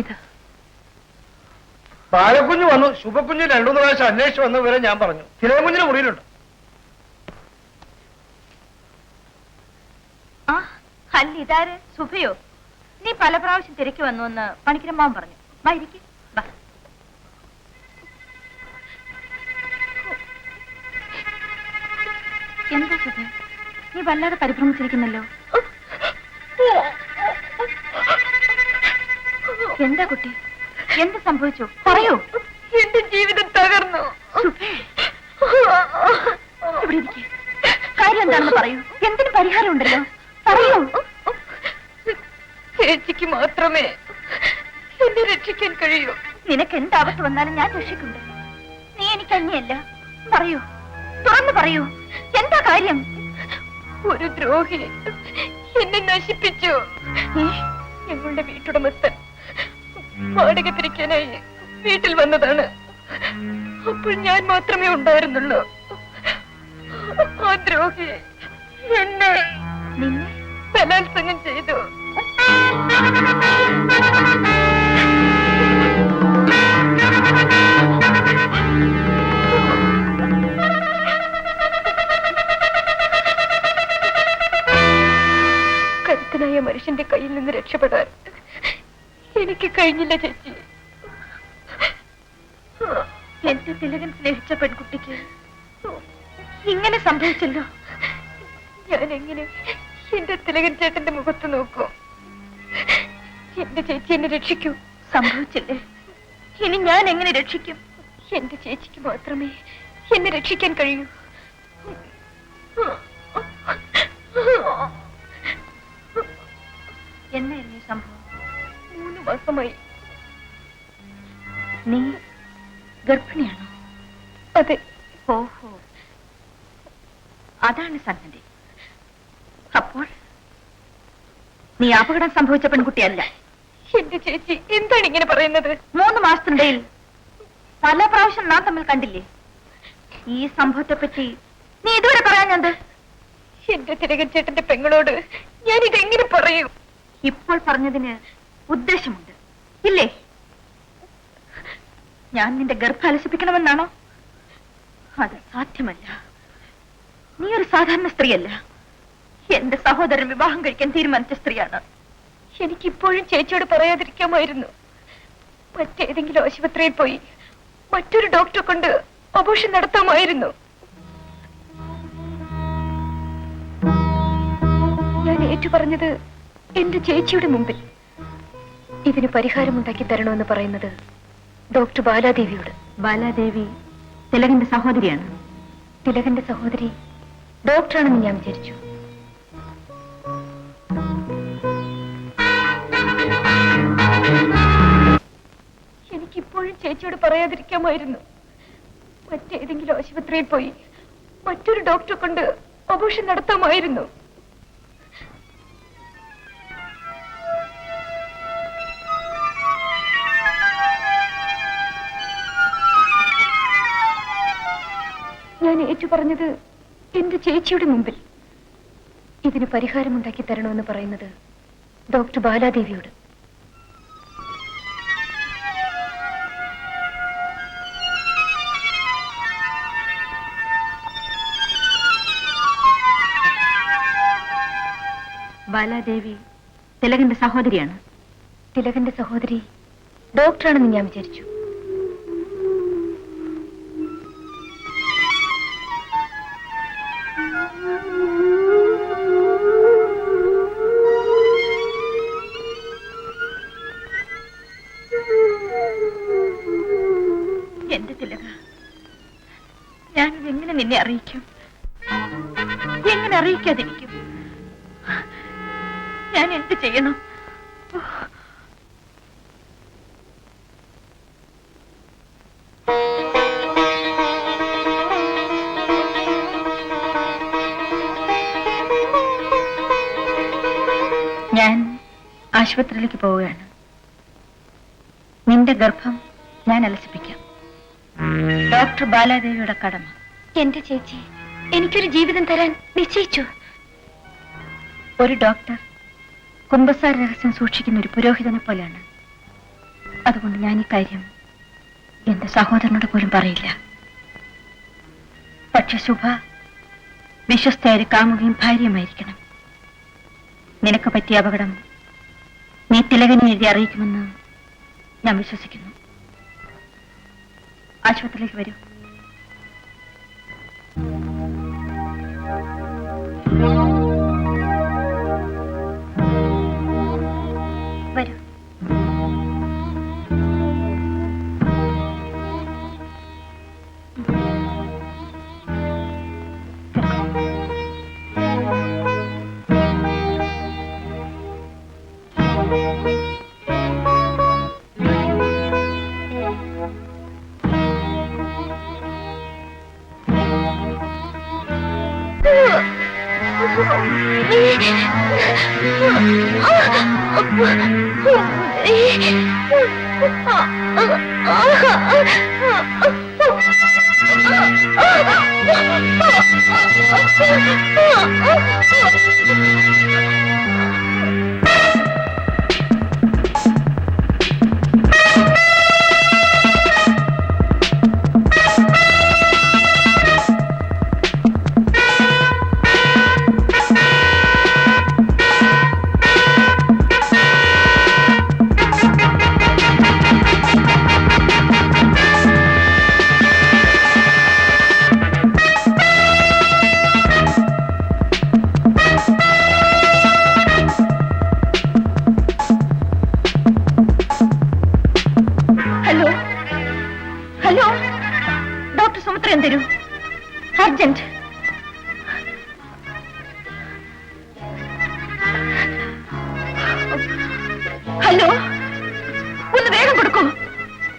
ഇത് പാലക്കുഞ്ഞ് വന്നു. ശുഭക്കുഞ്ഞ് 2-3 പ്രാവശ്യം അന്വേഷിച്ച് വന്ന വിവരം ഞാൻ പറഞ്ഞു. തിലകുഞ്ഞിന് മുറിയിലുണ്ട്. ആ അല്ല, ഇതാര്? ശുഭയോ? നീ പല പ്രാവശ്യം തിരക്കി വന്നു എന്ന് പണിക്കരമ്മാവൻ പറഞ്ഞു. വാ ഇരിക്ക്. വാ. എന്താ ശുഭ, നീ വല്ലാതെ പരിഭ്രമിച്ചിരിക്കുന്നല്ലോ. എന്താ കുട്ടി, എന്ത് സംഭവിച്ചു? പറയൂ. എന്റെ ജീവിതം തകർന്നു. ഇവിടെ ഇരിക്കെ. കാര്യം എന്താണെന്ന് പറയൂ. എന്തിന് പരിഹാരം ഉണ്ടല്ലോ, പറയൂ. ചേച്ചിക്ക് മാത്രമേ എന്നെ രക്ഷിക്കാൻ കഴിയൂ. നിനക്ക് എന്താവത്ത് വന്നാലും ഞാൻ രക്ഷിക്കുന്നുണ്ട്. നീ എനിക്ക് അന്യല്ല. പറയൂ, തുറന്നു പറയൂ. എന്താ കാര്യം? ഒരു ദ്രോഹി എന്നെ നശിപ്പിച്ചു. ഞങ്ങളുടെ വീട്ടുടമസ്ഥൻ വാടക പിരിക്കാനായി വീട്ടിൽ വന്നതാണ്. അപ്പോൾ ഞാൻ മാത്രമേ ഉണ്ടായിരുന്നുള്ളൂ. ആ ദ്രോഹി എന്നെ ബലാത്സംഗം ചെയ്തു. കരുത്തനായ മനുഷ്യന്റെ കയ്യിൽ നിന്ന് രക്ഷപ്പെടാൻ എനിക്ക് കഴിഞ്ഞില്ല ചേച്ചി. എന്റെ തിലകൻ സ്നേഹിച്ച പെൺകുട്ടിക്ക് ഇങ്ങനെ സംഭവിച്ചല്ലോ. ഞാൻ എങ്ങനെ എന്റെ തിലകൻ ചേട്ടന്റെ മുഖത്ത് നോക്കൂ? എന്റെ ചേച്ചി എന്നെ രക്ഷിക്കൂ. സംഭവിച്ചില്ലേ, ഇനി ഞാൻ എങ്ങനെ രക്ഷിക്കും? എന്റെ ചേച്ചിക്ക് മാത്രമേ എന്നെ രക്ഷിക്കാൻ കഴിയൂ. എന്നായിരുന്നു സംഭവം? 3 മാസമായി. നീ ഗർഭിണിയാണോ? അതെ. ഓഹോ, അതാണ് സംഗതി. അപ്പോൾ നീ അപകടം സംഭവിച്ച പെൺകുട്ടിയല്ല. എന്റെ ചേച്ചി എന്താണ് ഇങ്ങനെ പറയുന്നത്? 3 മാസത്തിനിടയിൽ പല പ്രാവശ്യം നാം തമ്മിൽ കണ്ടില്ലേ? ഈ സംഭവത്തെ പറ്റി നീ ഇതുവരെ പറയാഞ്ഞത്? എന്റെ തിലകൻ ചേട്ടന്റെ പെങ്ങളോട് ഞാൻ ഇതെങ്ങനെ പറയൂ? ഇപ്പോൾ പറഞ്ഞതിന് ഉദ്ദേശമുണ്ട് ഇല്ലേ? ഞാൻ നിന്റെ ഗർഭം അലസിപ്പിക്കണമെന്നാണോ? അത് സാധ്യമല്ല. നീ ഒരു സാധാരണ സ്ത്രീയല്ല. എന്റെ സഹോദരൻ വിവാഹം കഴിക്കാൻ തീരുമാനിച്ച സ്ത്രീയാണ്. എനിക്കിപ്പോഴും ചേച്ചിയോട് പറയാതിരിക്കാമായിരുന്നു. മറ്റേതെങ്കിലും ആശുപത്രിയിൽ പോയി മറ്റൊരു ഡോക്ടറെ കൊണ്ട് അബോർഷൻ നടത്താമായിരുന്നു. ഞാൻ ഏറ്റുപറഞ്ഞത് എന്റെ ചേച്ചിയുടെ മുമ്പിൽ. ഇതിന് പരിഹാരമുണ്ടാക്കി തരണമെന്ന് പറയുന്നത് ഡോക്ടർ ബാലാദേവിയോട്. ബാലാദേവി തിലകന്റെ സഹോദരിയാണ്. തിലകന്റെ സഹോദരി ഡോക്ടറാണെന്ന് ഞാൻ വിചാരിച്ചു. എനിക്കിപ്പോഴും ചേച്ചിയോട് പറയാതിരിക്കാമായിരുന്നു. മറ്റേതെങ്കിലും ആശുപത്രിയിൽ പോയി മറ്റൊരു ഡോക്ടറെ കൊണ്ട് അബോർഷൻ നടത്താമായിരുന്നു. ഞാൻ ഏറ്റുപറഞ്ഞത് എന്റെ ചേച്ചിയുടെ മുമ്പിൽ. ഇതിന് പരിഹാരമുണ്ടാക്കി തരണമെന്ന് പറയുന്നത് ഡോക്ടർ ബാലാദേവിയോട്. ബാലാദേവി തിലകന്റെ സഹോദരിയാണ്. തിലകന്റെ സഹോദരി ഡോക്ടറാണെന്ന് ഞാൻ വിചാരിച്ചു. എന്റെ തിലക, ഞാനിതെങ്ങനെ നിന്നെ അറിയിക്കും? എങ്ങനെ അറിയിക്കാതിരിക്കും? ഞാൻ എന്ത് ചെയ്യണം? ഞാൻ ആശുപത്രിയിലേക്ക് പോവുകയാണ്. നിന്റെ ഗർഭം ഞാൻ അലസിപ്പിക്കാം. ഡോക്ടർ ബാലാദേവിയുടെ കടമ. എന്റെ ചേച്ചി എനിക്കൊരു ജീവിതം തരാൻ നിശ്ചയിച്ചു. ഒരു ഡോക്ടർ കുമ്പസാര രഹസ്യം സൂക്ഷിക്കുന്ന ഒരു പുരോഹിതനെ പോലെയാണ് അതുകൊണ്ട് ഞാൻ ഈ കാര്യം എന്റെ സഹോദരനോട് പോലും പറയില്ല. പക്ഷെ ശുഭ വിശ്വസ്തയായ കാമുകയും ഭാര്യയുമായിരിക്കണം. നിനക്ക് പറ്റിയ അപകടം നീ തിലകനെ എഴുതി അറിയിക്കുമെന്ന് ഞാൻ വിശ്വസിക്കുന്നു. ആശുപത്രിയിലേക്ക് വരൂ. വരൂ. അർജന്റ്. ഹലോ, ഒന്ന് വേഗം കൊടുക്കൂ.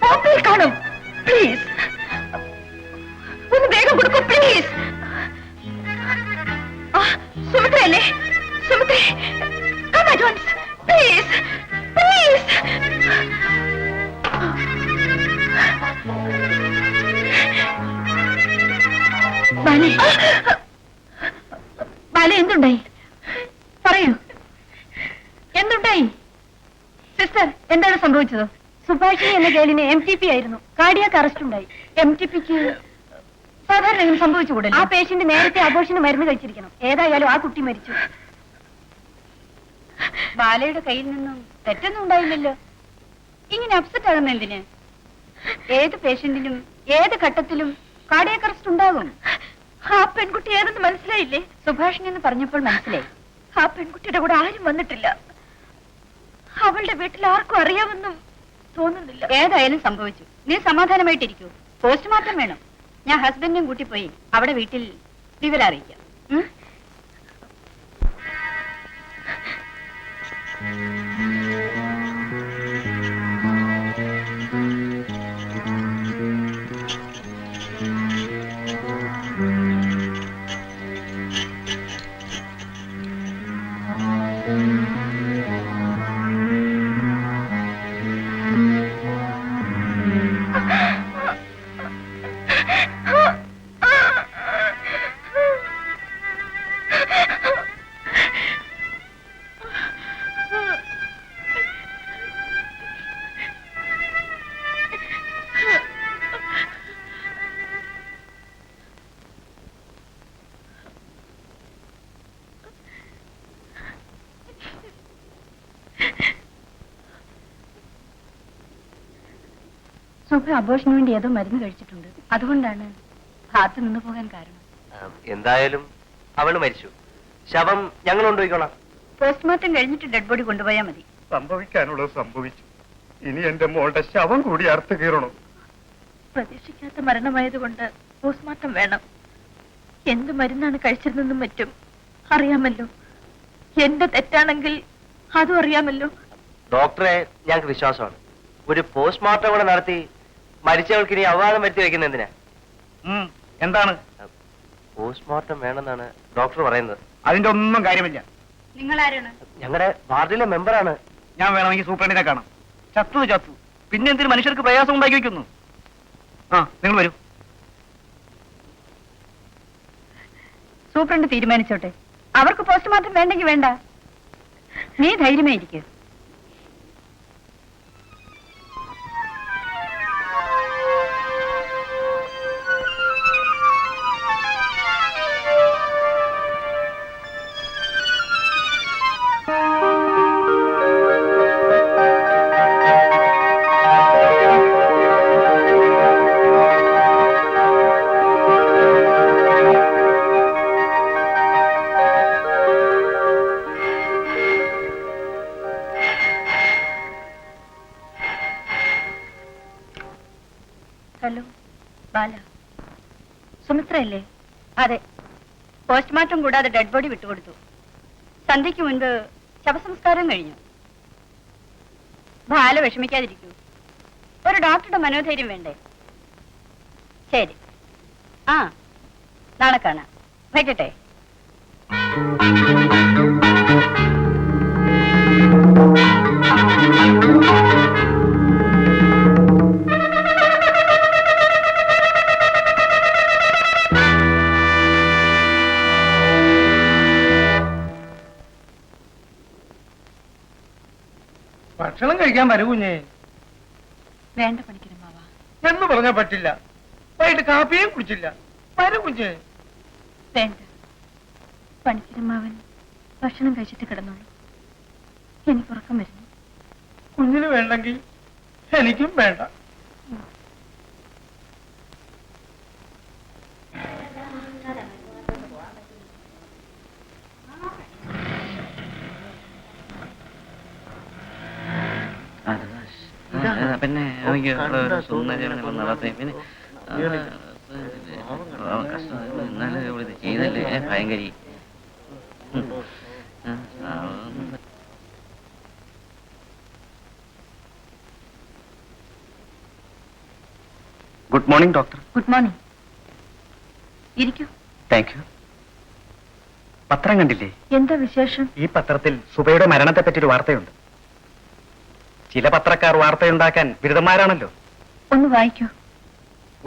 ഓപ്പിൽ കാണും. പ്ലീസ് ഒന്ന് വേഗം കൊടുക്കൂ, പ്ലീസ്. സുമിത്രയല്ലേ? Sumitra, come at once, please please. Bala, എന്തുണ്ടായി? പറയൂ, എന്തുണ്ടായി? സിസ്റ്റർ, എന്താണ് സംഭവിച്ചത്? സുഭാഷിണി എന്ന ഗേളിന് MTP ആയിരുന്നു. കാർഡിയാക് അറസ്റ്റ് ഉണ്ടായി. MTPക്ക് സാധാരണ സംഭവിച്ചുകൂടല്ലോ. ആ പേഷ്യന്റ് നേരത്തെ അബോർഷന് മരുന്ന് കഴിച്ചിരിക്കണം. ഏതായാലും ആ കുട്ടി മരിച്ചു. ബാലയുടെ കയ്യിൽ നിന്നും തെറ്റൊന്നും ഉണ്ടായില്ലല്ലോ. ഇങ്ങനെ അപ്സെറ്റ് ആകുന്ന എന്തിന്? ഏത് പേഷ്യന്റിനും ഏത് ഘട്ടത്തിലും കാർഡിയാക് അറസ്റ്റ് ഉണ്ടാകും. ആ പെൺകുട്ടി ഏതെന്ന് മനസ്സിലായില്ലേ? സുഭാഷിണി എന്ന് പറഞ്ഞപ്പോൾ മനസ്സിലായി. ആ പെൺകുട്ടിയുടെ കൂടെ ആരും വന്നിട്ടില്ല. അവളുടെ വീട്ടിൽ ആർക്കും അറിയാമെന്നും തോന്നുന്നില്ല. ഏതായാലും സംഭവിച്ചു. നീ സമാധാനമായിട്ടിരിക്കൂ. പോസ്റ്റ്മോർട്ടം വേണം. ഞാൻ ഹസ്ബൻഡിനും കൂട്ടി പോയി അവിടെ വീട്ടിൽ വിവരം അറിയിക്കാം. സുഭ അബോർഷന് വേണ്ടി ഏതോ മരുന്ന് കഴിച്ചിട്ടുണ്ട്. അതുകൊണ്ടാണ് ഹാർട്ട് നിന്ന് പോകാൻ കാരണം. എന്തായാലും അവള് മരിച്ചു. ശവം ഞങ്ങൾ കൊണ്ടുപോയിക്കോളാം. പോസ്റ്റ്മോർട്ടം കഴിഞ്ഞിട്ട് ഡെഡ് ബോഡി കൊണ്ടുപോയാൽ മതി. സംഭവിക്കാനുള്ളത് സംഭവിച്ചു. ഇനി എന്റെ മോളുടെ ശവം കൂടി അറുത്ത് കീറണം. പ്രതീക്ഷിക്കാത്ത മരണമായതുകൊണ്ട് പോസ്റ്റ്മോർട്ടം വേണം. എന്ത് മരുന്നാണ് കഴിച്ചിരുന്നെന്നും മറ്റും അറിയാമല്ലോ. എന്റെ തെറ്റാണെങ്കിൽ അതും അറിയാമല്ലോ. ഡോക്ടറെ ഞങ്ങൾക്ക് വിശ്വാസമാണ്. ഒരു പോസ്റ്റ്മോർട്ടം കൂടെ നടത്തി മരിച്ചവൾക്ക് ഇനി അപവാദം വരുത്തി വെക്കുന്ന എന്തിനാ? എന്താണ്? പോസ്റ്റ്മോർട്ടം വേണമെന്നാണ് ഡോക്ടർ പറയുന്നത്. അതിന്റെ ഒന്നും കാര്യമില്ല. നിങ്ങൾ ആരാണ്? ഞങ്ങളുടെ വാർഡിലെ മെമ്പറാണ്. ഞാൻ വേണമെങ്കിൽ സൂപ്രണ്ടിനെ കാണാം. ചത്തു. പിന്നെ എന്തിനു മനുഷ്യർക്ക് പ്രയാസം ഉണ്ടാക്കി വെക്കുന്നു? നിങ്ങൾ വരൂ. സൂപ്രണ്ട് തീരുമാനിച്ചോട്ടെ. അവർക്ക് പോസ്റ്റ്മോർട്ടം വേണ്ടെങ്കിൽ വേണ്ട. നീ ധൈര്യമായിരിക്കും. ബാല, സുമിത്രയല്ലേ? അതെ. പോസ്റ്റ്മോർട്ടം കൂടാതെ ഡെഡ് ബോഡി വിട്ടുകൊടുത്തു. സന്ധ്യയ്ക്ക് മുൻപ് ശവസംസ്കാരം കഴിഞ്ഞു. ബാല വിഷമിക്കാതിരിക്കൂ. ഒരു ഡോക്ടറുടെ മനോധൈര്യം വേണ്ടേ? ശരി, ആ, നാളെ കാണാം. വയ്ക്കട്ടെ. ഭക്ഷണം കഴിക്കാൻ വരൂ കുഞ്ഞേ. വേണ്ട പണിക്കരമാവ. എന്ന് പറഞ്ഞാൽ പറ്റില്ല. വൈകിട്ട് കാപ്പിയും കുടിച്ചില്ല. വരൂ കുഞ്ഞേ. വേണ്ട പണിക്കരമാവൻ ഭക്ഷണം കഴിച്ചിട്ട് കിടന്നോളൂ. എനിക്ക് ഉറക്കം വരുന്നു. കുഞ്ഞിന് വേണ്ടെങ്കിൽ എനിക്കും വേണ്ട. പിന്നെ ചെയ്തല്ലേ ഭയങ്കരി. Good morning doctor. Good morning. ഇരിക്കൂ. Thank you. പത്രം കണ്ടില്ലേ? എന്താ വിശേഷം? ഈ പത്രത്തിൽ സുബയുടെ മരണത്തെ പറ്റി ഒരു വാർത്തയുണ്ട്. ചില പത്രക്കാർ വാർത്തയുണ്ടാക്കാൻ ബിരുദന്മാരാണല്ലോ. ഒന്ന് വായിക്കൂ.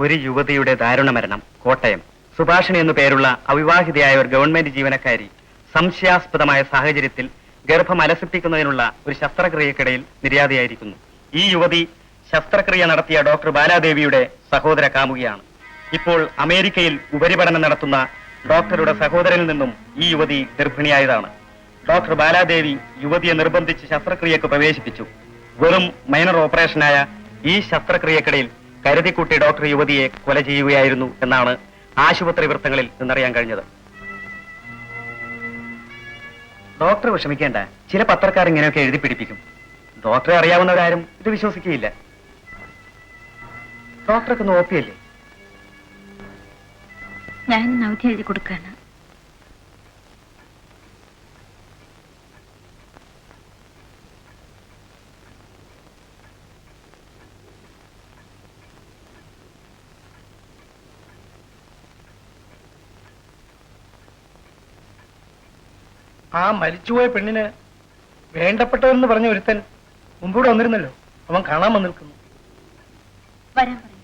ഒരു യുവതിയുടെ ദാരുണ മരണം. കോട്ടയം. സുഭാഷിണി എന്നു പേരുള്ള അവിവാഹിതയായ ഒരു ഗവൺമെന്റ് ജീവനക്കാരി സംശയാസ്പദമായ സാഹചര്യത്തിൽ ഗർഭം അലസിപ്പിക്കുന്നതിനുള്ള ഒരു ശസ്ത്രക്രിയക്കിടയിൽ നിര്യാതയായിരിക്കുന്നു. ഈ യുവതി ശസ്ത്രക്രിയ നടത്തിയ ഡോക്ടർ ബാലാദേവിയുടെ സഹോദര കാമുകിയാണ്. ഇപ്പോൾ അമേരിക്കയിൽ ഉപരിപഠനം നടത്തുന്ന ഡോക്ടറുടെ സഹോദരനിൽ നിന്നും ഈ യുവതി ഗർഭിണിയായതാണ്. ഡോക്ടർ ബാലാദേവി യുവതിയെ നിർബന്ധിച്ച് ശസ്ത്രക്രിയക്ക് പ്രവേശിപ്പിച്ചു. വെറും മൈനർ ഓപ്പറേഷനായ ഈ ശസ്ത്രക്രിയക്കിടയിൽ കരുതിക്കുട്ടി ഡോക്ടർ യുവതിയെ കൊല ചെയ്യുകയായിരുന്നു എന്നാണ് ആശുപത്രി വൃത്തങ്ങളിൽ നിന്നറിയാൻ കഴിഞ്ഞത്. ഡോക്ടർ വിഷമിക്കേണ്ട. ചില പത്രക്കാർ ഇങ്ങനെയൊക്കെ എഴുതി പിടിപ്പിക്കും. ഡോക്ടറെ അറിയാവുന്നവരാരും ഇത് വിശ്വസിക്കുകയില്ല. ഡോക്ടർക്ക് നോക്കിയല്ലേ? ഞാൻ അവധി എഴുതി കൊടുക്കാണ്. ആ മരിച്ചുപോയ പെണ്ണിന് വേണ്ടപ്പെട്ടവരെന്ന് പറഞ്ഞ ഒരുത്തൻ മുമ്പൂടെ വന്നിരുന്നല്ലോ. അവൻ കാണാൻ വന്ന് നിൽക്കുന്നു. വരാൻ പറയും.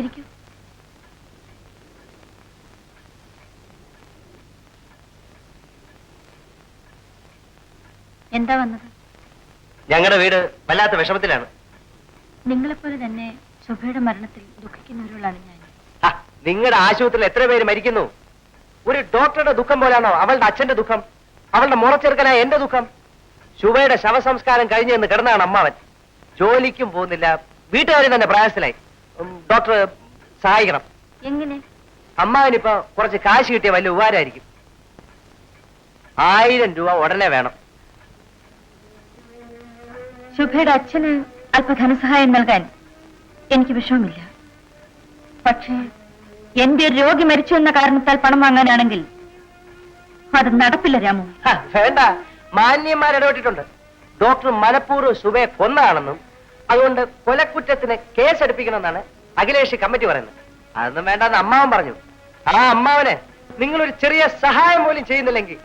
ഇരിക്കൂ. എന്താ വന്നത്? ഞങ്ങളുടെ വീട് വല്ലാത്ത വിഷമത്തിലാണ്. നിങ്ങളെപ്പോലെ തന്നെ ശുഭയുടെ മരണത്തിൽ ദുഃഖിക്കുന്നവരുള്ളാണ് ഞാൻ. നിങ്ങളുടെ ആശുപത്രിയിൽ എത്ര പേര് മരിക്കുന്നു? ഒരു ഡോക്ടറുടെ ദുഃഖം പോലാണോ അവളുടെ അച്ഛന്റെ ദുഃഖം, അവളുടെ മുറച്ചെറുക്കനായ എന്റെ ദുഃഖം? ശുഭയുടെ ശവസംസ്കാരം കഴിഞ്ഞെന്ന് കിടന്നാണ് അമ്മാവൻ. ജോലിക്കും പോകുന്നില്ല, വീട്ടുകാരും തന്നെ പ്രയാസത്തിലായി. ഡോക്ടർ സഹായിക്കണം. എങ്ങനെ? അമ്മാവനിപ്പോ കുറച്ച് കാശ് കിട്ടിയ വലിയ ഉപകാരമായിരിക്കും. 1000 രൂപ ഉടനെ വേണം. ശുഭയുടെ അച്ഛന് അല്പ ധനസഹായം നൽകാൻ എനിക്ക് വിഷമമില്ല. പക്ഷേ എന്റെ രോഗി മരിച്ചു എന്ന കാരണത്താൽ പണം വാങ്ങാനാണെങ്കിൽ അത് നടപ്പില്ല രാമു. വേണ്ട, മാന്യന്മാർ ഇടപെട്ടിട്ടുണ്ട്. ഡോക്ടർ മനഃപൂർവ്വം ശുഭയെ കൊന്നതാണെന്നും അതുകൊണ്ട് കൊലക്കുറ്റത്തിന് കേസെടുപ്പിക്കണമെന്നാണ് അഖിലേഷ് കമ്മിറ്റി പറയുന്നത്. അതൊന്നും വേണ്ടെന്ന് അമ്മാവൻ പറഞ്ഞു. ആ അമ്മാവനെ നിങ്ങളൊരു ചെറിയ സഹായം പോലും ചെയ്യുന്നില്ലെങ്കിൽ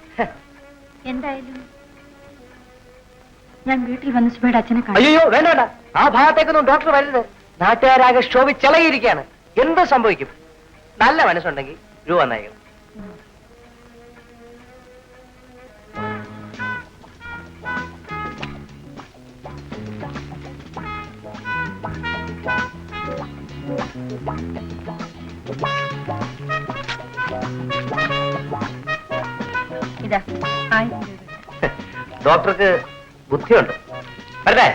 എന്തായാലും ഞാൻ വീട്ടിൽ വന്ന് ശുഭയുടെ അച്ഛനെ കാണാം. അയ്യോ വേണ്ട വേണ്ട, ആ ഭാഗത്തേക്കൊന്നും ഡോക്ടർ വരരുത്. നാട്ടുകാരാകെ ക്ഷോഭിച്ചിളകിയിരിക്കുകയാണ്. എന്ത് സംഭവിക്കും? നല്ല മനസ്സുണ്ടെങ്കിൽ രൂപ നയിക്കണം. ഇതാ 1000 രൂപ. ഡോക്ടർക്ക് ബുദ്ധിയുണ്ട്. വരട്ടെ.